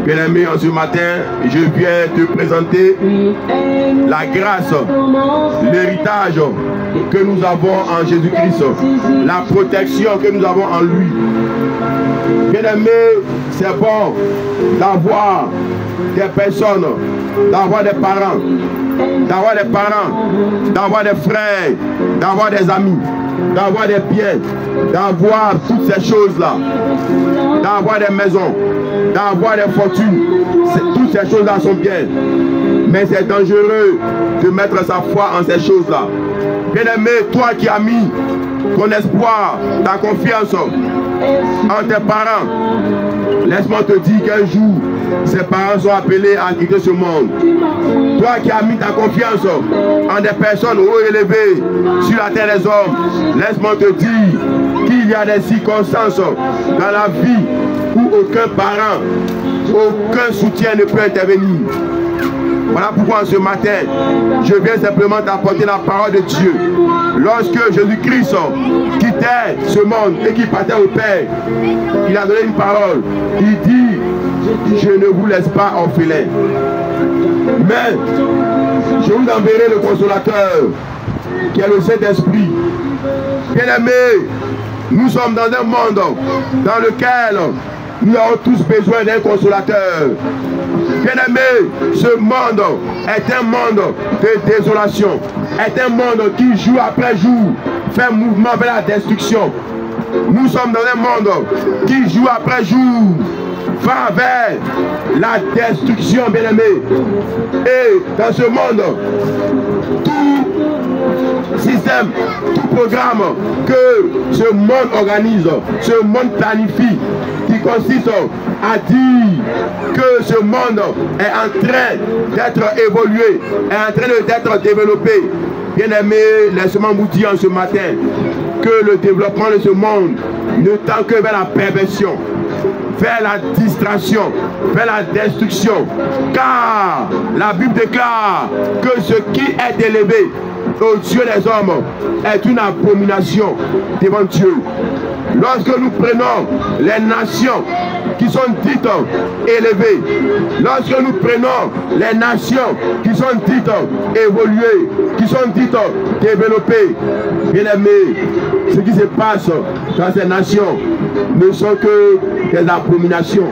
Bien-aimé, en ce matin, je viens te présenter la grâce, l'héritage que nous avons en Jésus-Christ, la protection que nous avons en lui. Bien-aimé, c'est bon d'avoir des personnes, d'avoir des parents, d'avoir des frères, d'avoir des amis, d'avoir des biens, d'avoir toutes ces choses-là, d'avoir des maisons, d'avoir des fortunes. Toutes ces choses-là sont bien. Mais c'est dangereux de mettre sa foi en ces choses-là. Bien-aimé, toi qui as mis ton espoir, ta confiance en tes parents, laisse-moi te dire qu'un jour, ces parents sont appelés à quitter ce monde. Toi qui as mis ta confiance en des personnes haut élevées sur la terre des hommes, laisse-moi te dire qu'il y a des circonstances dans la vie où aucun parent, aucun soutien ne peut intervenir. Voilà pourquoi ce matin, je viens simplement t'apporter la parole de Dieu. Lorsque Jésus-Christ quittait ce monde et qu'il partait au Père, il a donné une parole. Il dit, je ne vous laisse pas orphelins, mais je vous enverrai le consolateur, qui est le Saint-Esprit. Bien-aimés, nous sommes dans un monde dans lequel nous avons tous besoin d'un consolateur. Bien-aimés, ce monde est un monde de désolation, est un monde qui jour après jour fait mouvement vers la destruction. Nous sommes dans un monde qui jour après jour va vers la destruction, bien-aimés. Et dans ce monde, tout système, tout programme que ce monde organise, ce monde planifie, qui consiste à dire que ce monde est en train d'être évolué, est en train d'être développé. Bien-aimé, laissez-moi vous dire en ce matin que le développement de ce monde ne tend que vers la perversion, vers la distraction, vers la destruction. Car la Bible déclare que ce qui est élevé aux yeux des hommes est une abomination devant Dieu. Lorsque nous prenons les nations qui sont dites élevées, lorsque nous prenons les nations qui sont dites évoluées, qui sont dites développées, bien aimés, ce qui se passe dans ces nations ne sont que des abominations.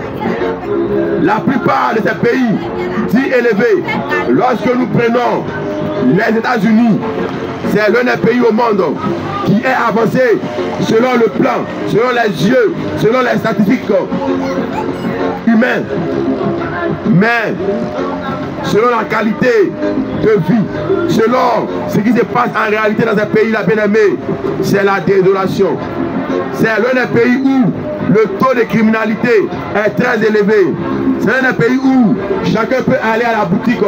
La plupart de ces pays dits élevés, lorsque nous prenons les États-Unis, c'est l'un des pays au monde qui est avancé selon le plan, selon les yeux, selon les statistiques humaines. Mais selon la qualité de vie, selon ce qui se passe en réalité dans ces pays-là, bien aimés, c'est la désolation. C'est l'un des pays où le taux de criminalité est très élevé. C'est l'un des pays où chacun peut aller à la boutique,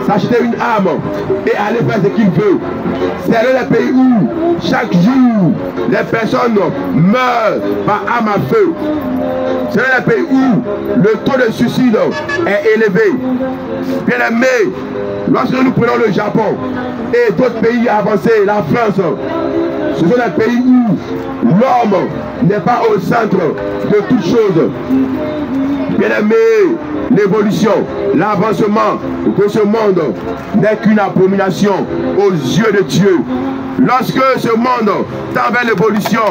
s'acheter une arme et aller faire ce qu'il veut. C'est l'un des pays où chaque jour les personnes meurent par arme à feu. C'est l'un des pays où le taux de suicide est élevé. Bien aimé, lorsque nous prenons le Japon et d'autres pays avancés, la France, ce sont des pays où l'homme n'est pas au centre de toutes choses. Bien aimé, l'évolution, l'avancement de ce monde n'est qu'une abomination aux yeux de Dieu. Lorsque ce monde tend vers l'évolution,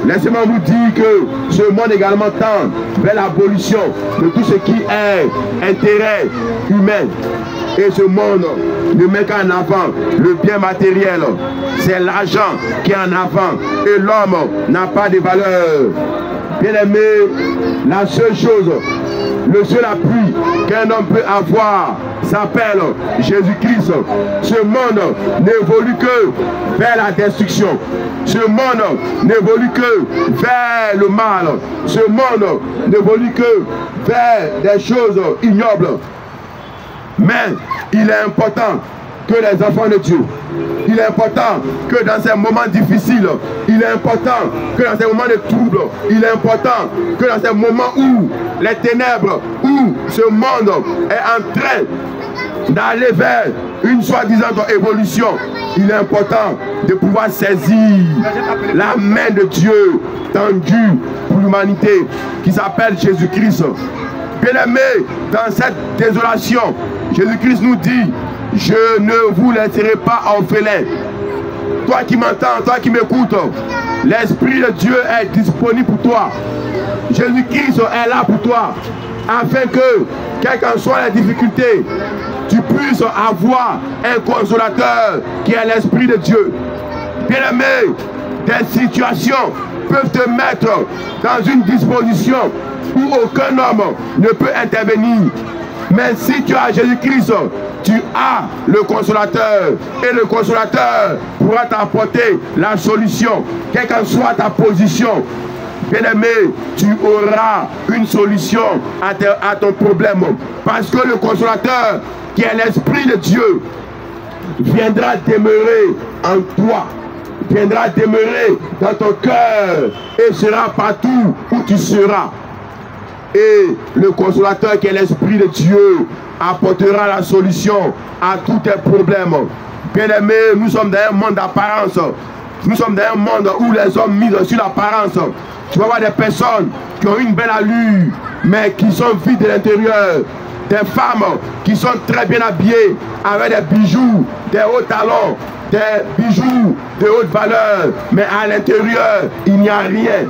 laissez-moi vous dire que ce monde également tend vers l'abolition de tout ce qui est intérêt humain. Et ce monde ne met qu'en avant le bien matériel. C'est l'argent qui est en avant et l'homme n'a pas de valeur. Bien aimé, la seule chose, le seul appui qu'un homme peut avoir s'appelle Jésus-Christ. Ce monde n'évolue que vers la destruction. Ce monde n'évolue que vers le mal. Ce monde n'évolue que vers des choses ignobles. Mais il est important que les enfants de Dieu, il est important que dans ces moments difficiles, il est important que dans ces moments de trouble, il est important que dans ces moments où les ténèbres, où ce monde est en train d'aller vers une soi-disant évolution, il est important de pouvoir saisir la main de Dieu tendue pour l'humanité qui s'appelle Jésus-Christ. Bien-aimés, dans cette désolation, Jésus-Christ nous dit, je ne vous laisserai pas orphelins. Toi qui m'entends, toi qui m'écoutes, l'Esprit de Dieu est disponible pour toi. Jésus-Christ est là pour toi, afin que, quelles qu'en soient les difficultés, tu puisses avoir un consolateur qui est l'Esprit de Dieu. Bien-aimé, des situations peuvent te mettre dans une disposition où aucun homme ne peut intervenir. Mais si tu as Jésus-Christ, tu as le consolateur. Et le consolateur pourra t'apporter la solution, quelle qu'en soit ta position. Bien-aimé, tu auras une solution à ton problème. Parce que le consolateur, qui est l'Esprit de Dieu, viendra demeurer en toi. Viendra demeurer dans ton cœur et sera partout où tu seras. Et le consolateur qui est l'Esprit de Dieu apportera la solution à tous tes problèmes. Bien-aimés, nous sommes dans un monde d'apparence. Nous sommes dans un monde où les hommes misent sur l'apparence. Tu vas voir des personnes qui ont une belle allure, mais qui sont vides de l'intérieur. Des femmes qui sont très bien habillées, avec des bijoux, des hauts talons, des bijoux de haute valeur, mais à l'intérieur, il n'y a rien.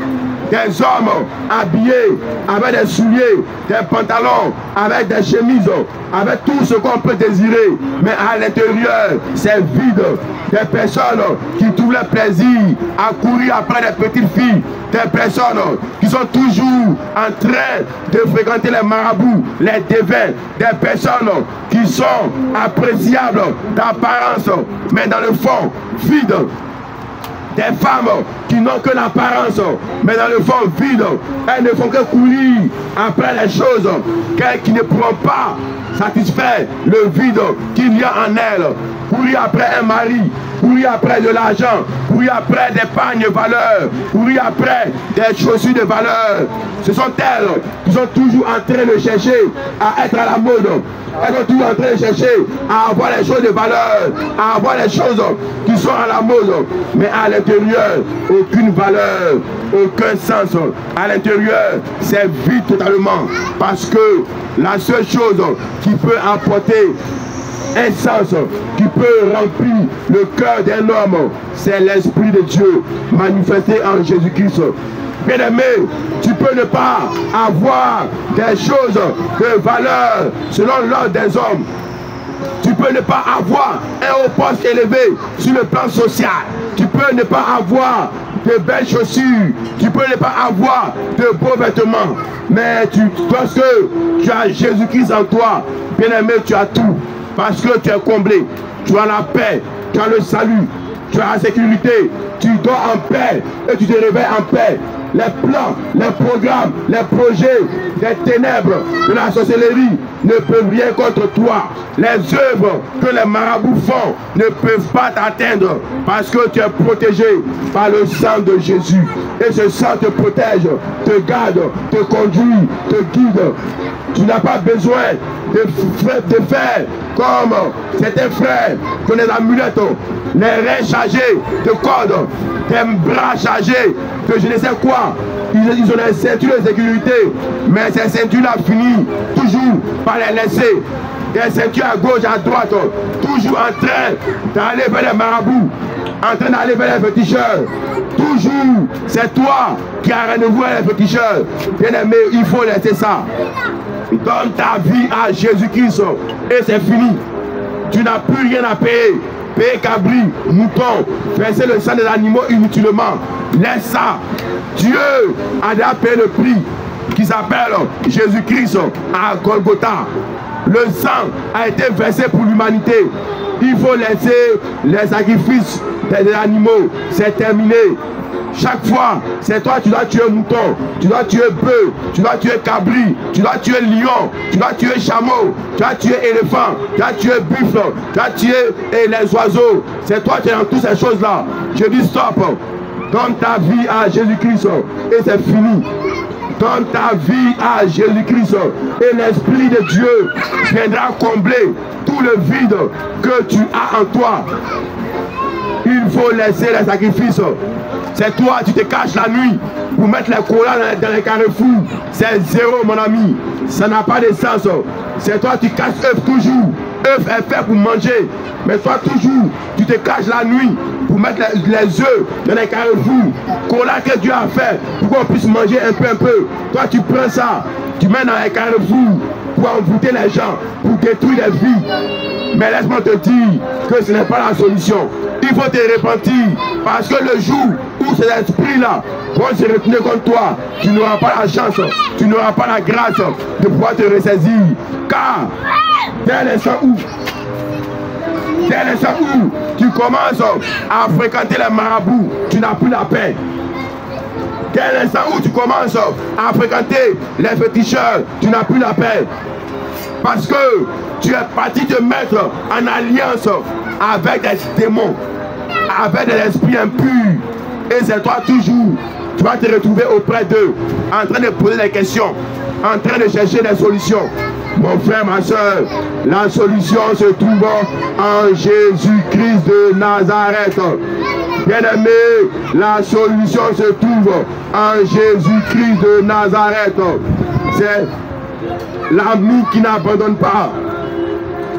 Des hommes habillés avec des souliers, des pantalons, avec des chemises, avec tout ce qu'on peut désirer, mais à l'intérieur, c'est vide. Des personnes qui trouvent le plaisir à courir après des petites filles, des personnes qui sont toujours en train de fréquenter les marabouts, les devins, des personnes qui sont appréciables d'apparence, mais dans le fond, vides. Des femmes qui n'ont que l'apparence, mais dans le fond vide. Elles ne font que courir après les choses qui ne pourront pas satisfaire le vide qu'il y a en elles. Courir après un mari, courir après de l'argent, courir après des pagnes de valeur, courir après des chaussures de valeur. Ce sont elles qui sont toujours en train de chercher à être à la mode. Elles sont toujours en train de chercher à avoir les choses de valeur, à avoir les choses qui sont à la mode. Mais à l'intérieur, aucune valeur, aucun sens. À l'intérieur, c'est vide totalement. Parce que la seule chose qui peut apporter un sens, qui peut remplir le cœur d'un homme, c'est l'Esprit de Dieu manifesté en Jésus-Christ. Bien-aimé, tu peux ne pas avoir des choses de valeur selon l'ordre des hommes. Tu peux ne pas avoir un haut poste élevé sur le plan social. Tu peux ne pas avoir de belles chaussures. Tu peux ne pas avoir de beaux vêtements. Mais lorsque tu as Jésus-Christ en toi, bien-aimé, tu as tout. Parce que tu es comblé. Tu as la paix. Tu as le salut. Tu as la sécurité. Tu dors en paix et tu te réveilles en paix. Les plans, les programmes, les projets des ténèbres de la sorcellerie ne peuvent rien contre toi. Les œuvres que les marabouts font ne peuvent pas t'atteindre parce que tu es protégé par le sang de Jésus. Et ce sang te protège, te garde, te conduit, te guide. Tu n'as pas besoin de faire comme certains frères qui ont des amulettes, les reins chargés de cordes, des bras chargés de je ne sais quoi. Ils ont des ceintures de sécurité, mais ces ceintures-là finissent toujours par les laisser. Des ceintures à gauche, à droite, toujours en train d'aller vers les marabouts, en train d'aller vers les féticheurs. Toujours, c'est toi qui as rendez-vous avec les féticheurs. Bien-aimé, il faut laisser ça. Donne ta vie à Jésus-Christ et c'est fini. Tu n'as plus rien à payer. Payer cabri, mouton, verser le sang des animaux inutilement. Laisse ça. Dieu a déjà payé le prix qui s'appelle Jésus-Christ à Golgotha. Le sang a été versé pour l'humanité. Il faut laisser les sacrifices des animaux. C'est terminé. Chaque fois, c'est toi, tu dois tuer mouton, tu dois tuer bœuf, tu dois tuer cabri, tu dois tuer lion, tu dois tuer chameau, tu dois tuer éléphant, tu dois tuer buffle, tu dois tuer les oiseaux. C'est toi qui es dans toutes ces choses-là. Je dis stop. Donne ta vie à Jésus-Christ et c'est fini. Donne ta vie à Jésus-Christ et l'Esprit de Dieu viendra combler tout le vide que tu as en toi. Il faut laisser les sacrifices. C'est toi, tu te caches la nuit pour mettre les colas dans les carrefours. C'est zéro, mon ami. Ça n'a pas de sens. C'est toi, tu caches œuf toujours. Œuf est fait pour manger. Mais toi, toujours, tu te caches la nuit pour mettre les œufs dans les carrefours. Cola que Dieu a fait pour qu'on puisse manger un peu. Toi, tu prends ça, tu mets dans les carrefours pour envoûter les gens, pour détruire les vies. Mais laisse-moi te dire que ce n'est pas la solution. Il faut te repentir parce que le jour où cet esprit-là va se retourner contre toi, tu n'auras pas la chance, tu n'auras pas la grâce de pouvoir te ressaisir. Car dès l'instant où tu commences à fréquenter les marabouts, tu n'as plus la paix. Dès l'instant où tu commences à fréquenter les féticheurs, tu n'as plus la paix. Parce que tu es parti te mettre en alliance avec des démons, avec des esprits impurs. Et c'est toi toujours, tu vas te retrouver auprès d'eux, en train de poser des questions, en train de chercher des solutions. Mon frère, ma soeur, la solution se trouve en Jésus-Christ de Nazareth. Bien-aimé, la solution se trouve en Jésus-Christ de Nazareth. C'est l'ami qui n'abandonne pas.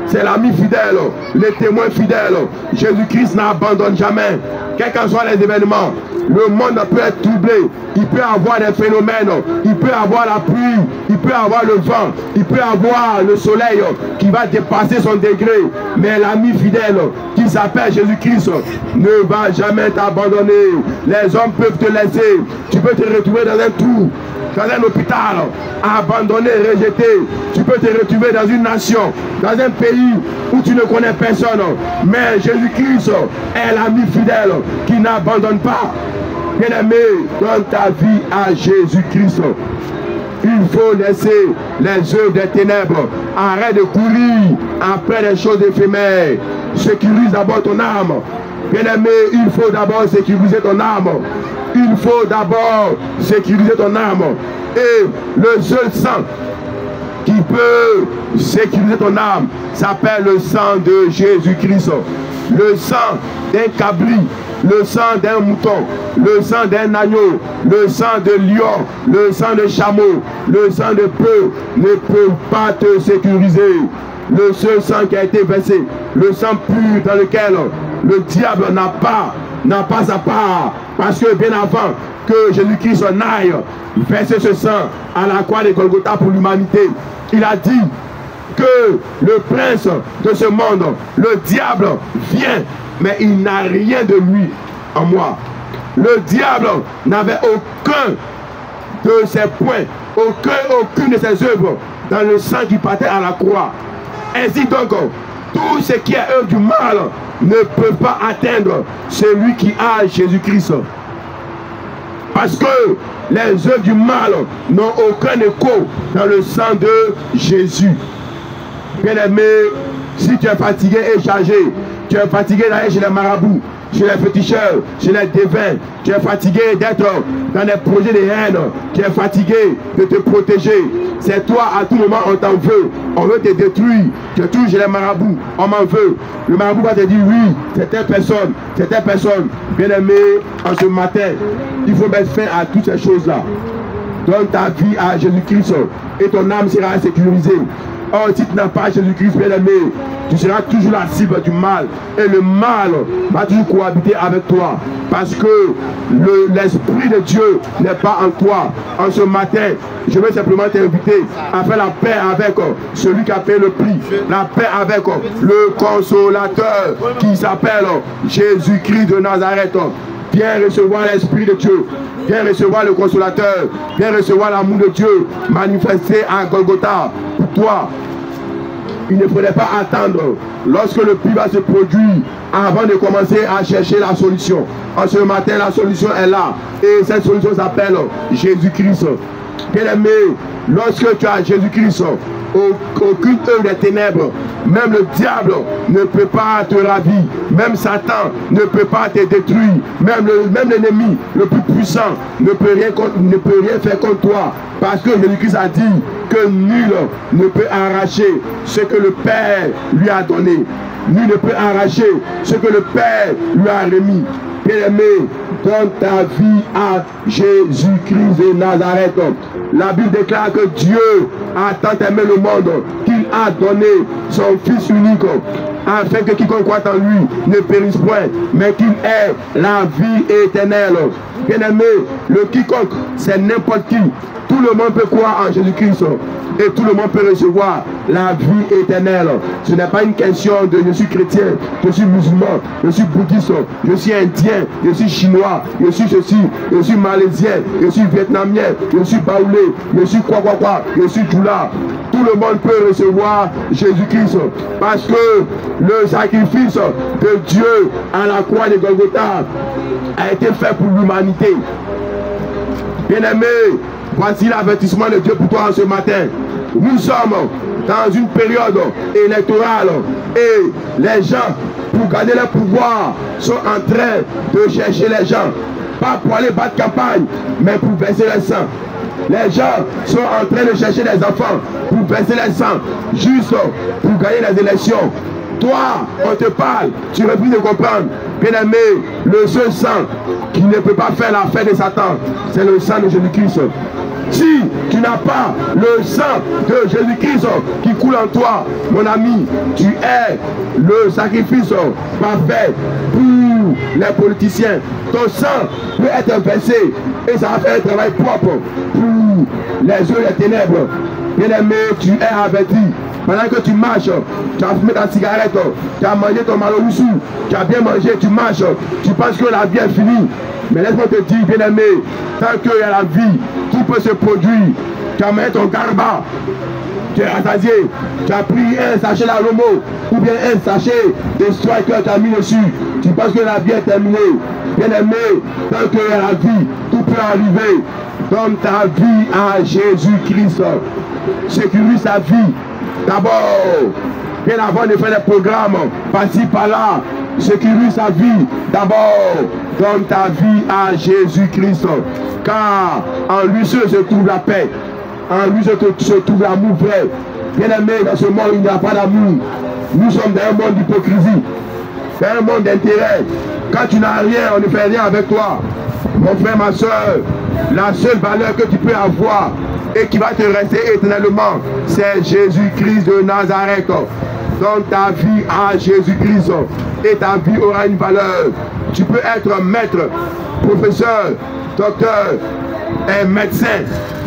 C'est l'ami fidèle, le témoin fidèle. Jésus-Christ n'abandonne jamais. Quels qu'en soient les événements, le monde peut être troublé. Il peut avoir des phénomènes. Il peut avoir la pluie. Il peut avoir le vent. Il peut avoir le soleil qui va dépasser son degré. Mais l'ami fidèle qui s'appelle Jésus-Christ ne va jamais t'abandonner. Les hommes peuvent te laisser. Tu peux te retrouver dans un trou, dans un hôpital, abandonné, rejeté. Tu peux te retrouver dans une nation, dans un pays où tu ne connais personne. Mais Jésus-Christ est l'ami fidèle qui n'abandonne pas. Bien-aimé, donne ta vie à Jésus-Christ. Il faut laisser les œuvres des ténèbres. Arrête de courir après les choses éphémères. Sécurise d'abord ton âme. Bien-aimé, il faut d'abord sécuriser ton âme. Il faut d'abord sécuriser ton âme. Et le seul sang qui peut sécuriser ton âme s'appelle le sang de Jésus-Christ. Le sang d'un cabri, le sang d'un mouton, le sang d'un agneau, le sang de lion, le sang de chameau, le sang de bœuf ne peut pas te sécuriser. Le seul sang qui a été versé, le sang pur dans lequel le diable n'a pas sa part. Parce que bien avant que Jésus-Christ n'aille verser ce sang à la croix de Golgotha pour l'humanité, il a dit que le prince de ce monde, le diable, vient, mais il n'a rien de lui en moi. Le diable n'avait aucun de ses points, aucune de ses œuvres dans le sang qui partait à la croix. Ainsi donc, tout ce qui est œuvre du mal ne peut pas atteindre celui qui a Jésus-Christ. Parce que les œuvres du mal n'ont aucun écho dans le sang de Jésus. Bien-aimé, si tu es fatigué et chargé, tu es fatigué d'aller chez les marabouts, chez les féticheurs, chez les devins, tu es fatigué d'être dans des projets de haine, tu es fatigué de te protéger, c'est toi, à tout moment on t'en veut, on veut te détruire, tu es toujours chez les marabouts, on m'en veut. Le marabout va te dire oui, c'est telle personne. Bien-aimé, en ce matin, il faut mettre fin à toutes ces choses-là. Donne ta vie à Jésus-Christ et ton âme sera sécurisée. Or, si tu n'as pas Jésus-Christ, bien-aimé, tu seras toujours la cible du mal. Et le mal va toujours cohabiter avec toi. Parce que l'Esprit de Dieu n'est pas en toi. En ce matin, je veux simplement t'inviter à faire la paix avec celui qui a payé le prix. La paix avec le consolateur qui s'appelle Jésus-Christ de Nazareth. Viens recevoir l'Esprit de Dieu. Viens recevoir le consolateur. Viens recevoir l'amour de Dieu manifesté à Golgotha pour toi. Il ne faudrait pas attendre lorsque le prix va se produire avant de commencer à chercher la solution. En ce matin, la solution est là. Et cette solution s'appelle Jésus-Christ. Bien-aimé, lorsque tu as Jésus-Christ, aucune œuvre des ténèbres, même le diable ne peut pas te ravir, même Satan ne peut pas te détruire, même l'ennemi le plus puissant ne peut rien faire contre toi, parce que Jésus-Christ a dit que nul ne peut arracher ce que le Père lui a donné. Nul ne peut arracher ce que le Père lui a remis. Bien-aimé, donne ta vie à Jésus-Christ de Nazareth. La Bible déclare que Dieu a tant aimé le monde qu'il a donné son Fils unique, afin que quiconque croit en lui ne périsse point, mais qu'il ait la vie éternelle. Bien-aimé, le quiconque, c'est n'importe qui. Tout le monde peut croire en Jésus-Christ et tout le monde peut recevoir la vie éternelle. Ce n'est pas une question de je suis chrétien, je suis musulman, je suis bouddhiste, je suis indien, je suis chinois, je suis ceci, je suis malaisien, je suis vietnamien, je suis baoulé, je suis quoi, je suis Djoula. Tout le monde peut recevoir Jésus-Christ parce que le sacrifice de Dieu à la croix de Golgotha a été fait pour l'humanité. Bien-aimé, voici l'avertissement de Dieu pour toi ce matin. Nous sommes dans une période électorale et les gens, pour garder leur pouvoir, sont en train de chercher les gens. Pas pour aller battre campagne, mais pour verser le sang. Les gens sont en train de chercher des enfants pour verser le sang, juste pour gagner les élections. Toi, on te parle, tu refuses de comprendre. Bien-aimé, le seul sang qui ne peut pas faire l'affaire de Satan, c'est le sang de Jésus-Christ. Si tu n'as pas le sang de Jésus-Christ qui coule en toi, mon ami, tu es le sacrifice parfait pour les politiciens. Ton sang peut être versé et ça va faire un travail propre pour les yeux des ténèbres. Bien-aimé, tu es averti. Pendant que tu marches, tu as fumé ta cigarette, tu as mangé ton maloussou, tu as bien mangé, tu marches, tu penses que la vie est finie. Mais laisse-moi te dire, bien-aimé, tant qu'il y a la vie, tout peut se produire. Tu as mangé ton garba, tu es rassasié, tu as pris un sachet d'alomo ou bien un sachet de striker, tu as mis dessus. Tu penses que la vie est terminée. Bien-aimé, tant qu'il y a la vie, tout peut arriver. Donne ta vie à Jésus-Christ. Sécurise ta vie. D'abord, bien avant de faire des programmes, par-ci, par-là, sécurise sa vie. D'abord, donne ta vie à Jésus-Christ. Car en lui seul se trouve la paix. En lui se trouve l'amour vrai. Bien-aimé, dans ce monde, il n'y a pas d'amour. Nous sommes dans un monde d'hypocrisie, dans un monde d'intérêt. Quand tu n'as rien, on ne fait rien avec toi. Mon frère, ma soeur, la seule valeur que tu peux avoir et qui va te rester éternellement, c'est Jésus-Christ de Nazareth. Donne ta vie à Jésus-Christ et ta vie aura une valeur. Tu peux être maître, professeur, docteur et médecin,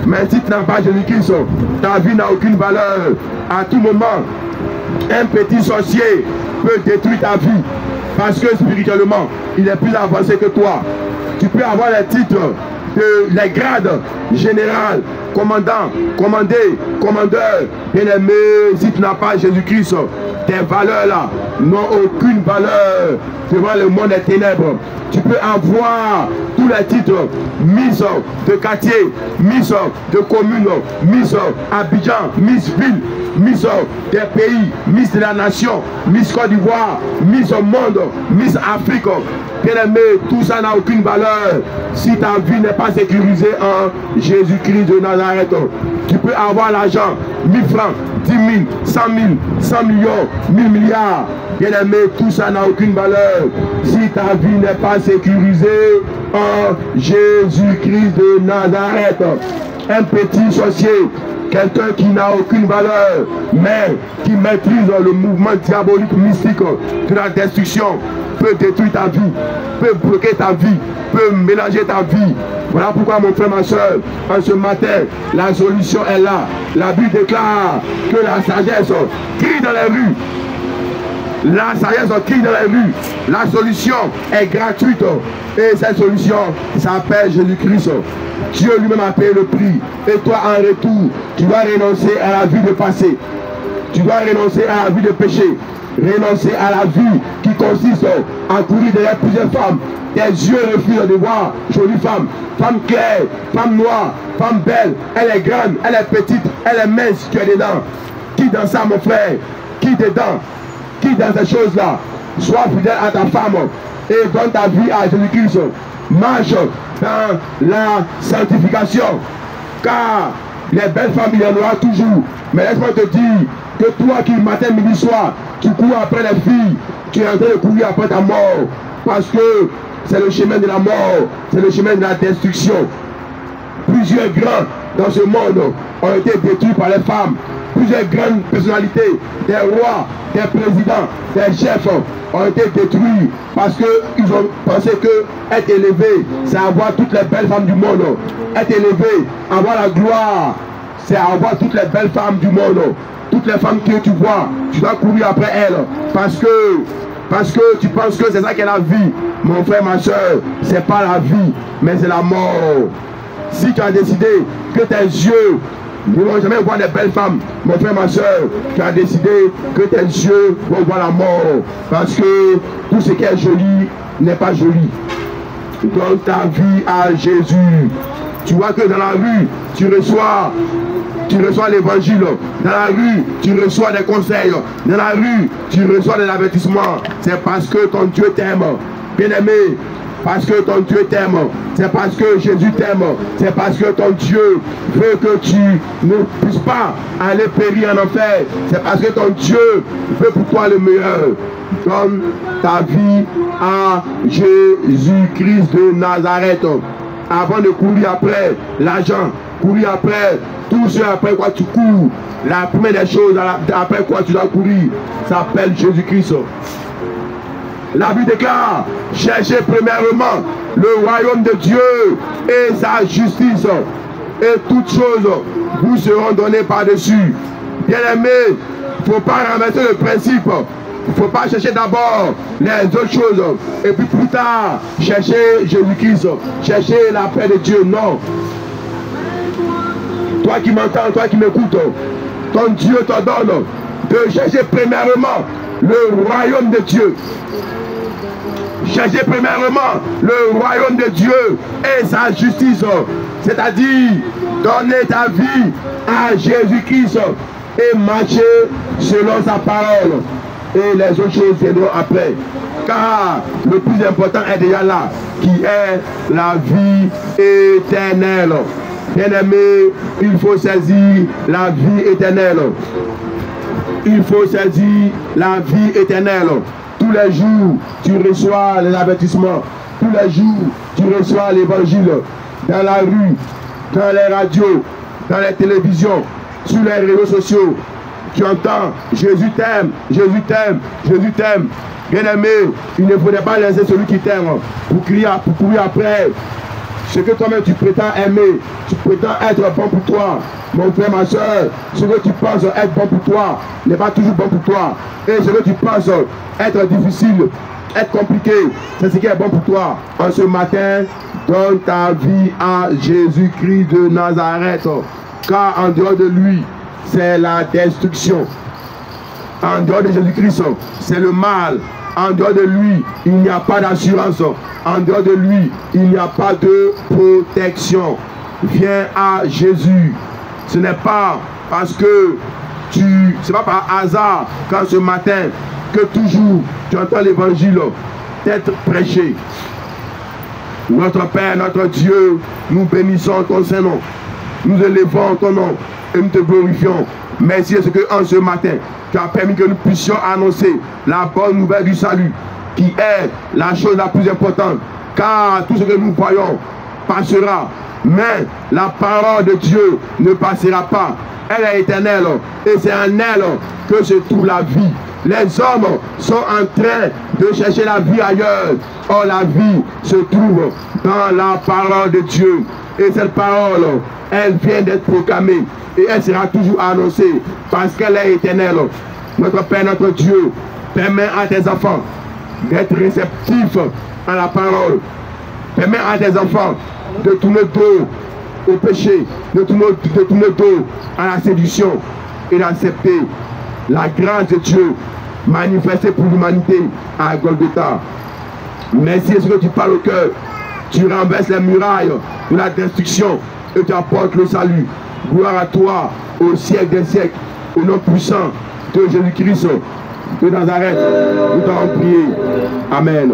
mais si tu n'as pas Jésus-Christ, ta vie n'a aucune valeur. À tout moment, un petit sorcier peut détruire ta vie parce que spirituellement, il est plus avancé que toi. Tu peux avoir les titres, les grades général, commandant, commandé, commandeur. Bien-aimé, si tu n'as pas Jésus-Christ, tes valeurs là n'ont aucune valeur devant le monde des ténèbres. Tu peux avoir tous les titres, Miss de quartier, Miss de commune, Miss Abidjan, Miss ville, Miss des pays, Miss de la nation, Miss Côte d'Ivoire, Miss monde, Miss Afrique. Bien-aimé, tout ça n'a aucune valeur si ta vie n'est pas sécurisée en Jésus-Christ de Nazareth. Tu peux avoir l'argent, 1000 francs, 10 000, 100 000, 100 millions, 1000 milliards. Bien-aimé, tout ça n'a aucune valeur si ta vie n'est pas sécurisée en Jésus-Christ de Nazareth. Un petit sorcier, quelqu'un qui n'a aucune valeur, mais qui maîtrise le mouvement diabolique mystique de la destruction, peut détruire ta vie, peut bloquer ta vie, peut mélanger ta vie. Voilà pourquoi, mon frère, ma soeur, en ce matin, la solution est là. La Bible déclare que la sagesse crie dans les rues. La sagesse crie dans les rues. La solution est gratuite. Et cette solution s'appelle Jésus-Christ. Dieu lui-même a payé le prix. Et toi, en retour, tu dois renoncer à la vie de passé. Tu dois renoncer à la vie de péché. Renoncer à la vie qui consiste à courir derrière plusieurs femmes. Tes yeux refusent de voir jolie femme, femme claire, femme noire, femme belle. Elle est grande, elle est petite, elle est mince, tu es dedans. Qui dans ça, mon frère? Qui dedans? Qui dans ces choses-là? Sois fidèle à ta femme et donne ta vie à Jésus-Christ. Marche dans la sanctification. Car Les belles femmes, il y en aura toujours. Mais laisse-moi te dire que toi qui, matin, midi, soir, tu cours après les filles, tu es en train de courir après ta mort. Parce que c'est le chemin de la mort, c'est le chemin de la destruction. Plusieurs grands dans ce monde ont été détruits par les femmes. Plusieurs grandes personnalités, des rois, des présidents, des chefs ont été détruits parce qu'ils ont pensé que être élevé, c'est avoir toutes les belles femmes du monde. Être élevé, avoir la gloire, c'est avoir toutes les belles femmes du monde. Toutes les femmes que tu vois, tu dois courir après elles parce que tu penses que c'est ça qu'est la vie. Mon frère, ma soeur, c'est pas la vie, mais c'est la mort. Si tu as décidé que tes yeux ne vont jamais voir des belles femmes, mon frère, ma soeur, tu as décidé que tes yeux vont voir la mort. Parce que tout ce qui est joli n'est pas joli. Donne ta vie à Jésus. Tu vois que dans la rue, tu reçois l'évangile. Dans la rue, tu reçois des conseils. Dans la rue, tu reçois des avertissements. C'est parce que ton Dieu t'aime. Bien-aimé, parce que ton Dieu t'aime. C'est parce que Jésus t'aime. C'est parce que ton Dieu veut que tu ne puisses pas aller périr en enfer. C'est parce que ton Dieu veut pour toi le meilleur. Donne ta vie à Jésus-Christ de Nazareth. Avant de courir après l'argent, courir après tout ce après quoi tu cours, la première des choses après quoi tu dois courir, s'appelle Jésus-Christ. La Bible déclare, cherchez premièrement le royaume de Dieu et sa justice, et toutes choses vous seront données par-dessus. Bien-aimé, il ne faut pas renverser le principe. Il ne faut pas chercher d'abord les autres choses et puis plus tard chercher Jésus-Christ, chercher la paix de Dieu. Non. Toi qui m'entends, toi qui m'écoutes, ton Dieu t'ordonne de chercher premièrement le royaume de Dieu. Cherchez premièrement le royaume de Dieu et sa justice. C'est-à-dire donner ta vie à Jésus-Christ et marcher selon sa parole. Et les autres choses viendront après. Car le plus important est déjà là, qui est la vie éternelle. Bien-aimé, il faut saisir la vie éternelle. Il faut saisir la vie éternelle. Tous les jours, tu reçois les avertissements. Tous les jours, tu reçois l'évangile. Dans la rue, dans les radios, dans les télévisions, sur les réseaux sociaux. Tu entends, Jésus t'aime, Jésus t'aime, Jésus t'aime. Bien-aimé, il ne faudrait pas laisser celui qui t'aime pour courir après ce que toi-même tu prétends aimer, tu prétends être bon pour toi. Mon frère, ma soeur, ce que tu penses être bon pour toi n'est pas toujours bon pour toi. Et ce que tu penses être difficile, être compliqué, c'est ce qui est bon pour toi. En ce matin, donne ta vie à Jésus-Christ de Nazareth. Car en dehors de lui, c'est la destruction. En dehors de Jésus-Christ, c'est le mal. En dehors de lui, il n'y a pas d'assurance. En dehors de lui, il n'y a pas de protection. Viens à Jésus. Ce n'est pas parce que c'est pas par hasard quand ce matin que toujours tu entends l'évangile être prêché. Notre Père, notre Dieu, nous bénissons ton Saint-Nom. Nous élevons ton nom et nous te glorifions. Merci de ce que en ce matin, tu as permis que nous puissions annoncer la bonne nouvelle du salut, qui est la chose la plus importante. Car tout ce que nous voyons passera, mais la parole de Dieu ne passera pas. Elle est éternelle et c'est en elle que se trouve la vie. Les hommes sont en train de chercher la vie ailleurs. Or la vie se trouve dans la parole de Dieu. Et cette parole, elle vient d'être proclamée. Et elle sera toujours annoncée parce qu'elle est éternelle. Notre Père, notre Dieu, permet à tes enfants d'être réceptifs à la parole. Permet à tes enfants de tourner dos au péché, de tourner dos à la séduction et d'accepter la grâce de Dieu manifestée pour l'humanité à Golgotha. Merci de ce que tu parles au cœur. Tu renverses les murailles de la destruction et tu apportes le salut. Gloire à toi au siècle des siècles, au nom puissant de Jésus-Christ de Nazareth. Nous t'avons prié. Amen.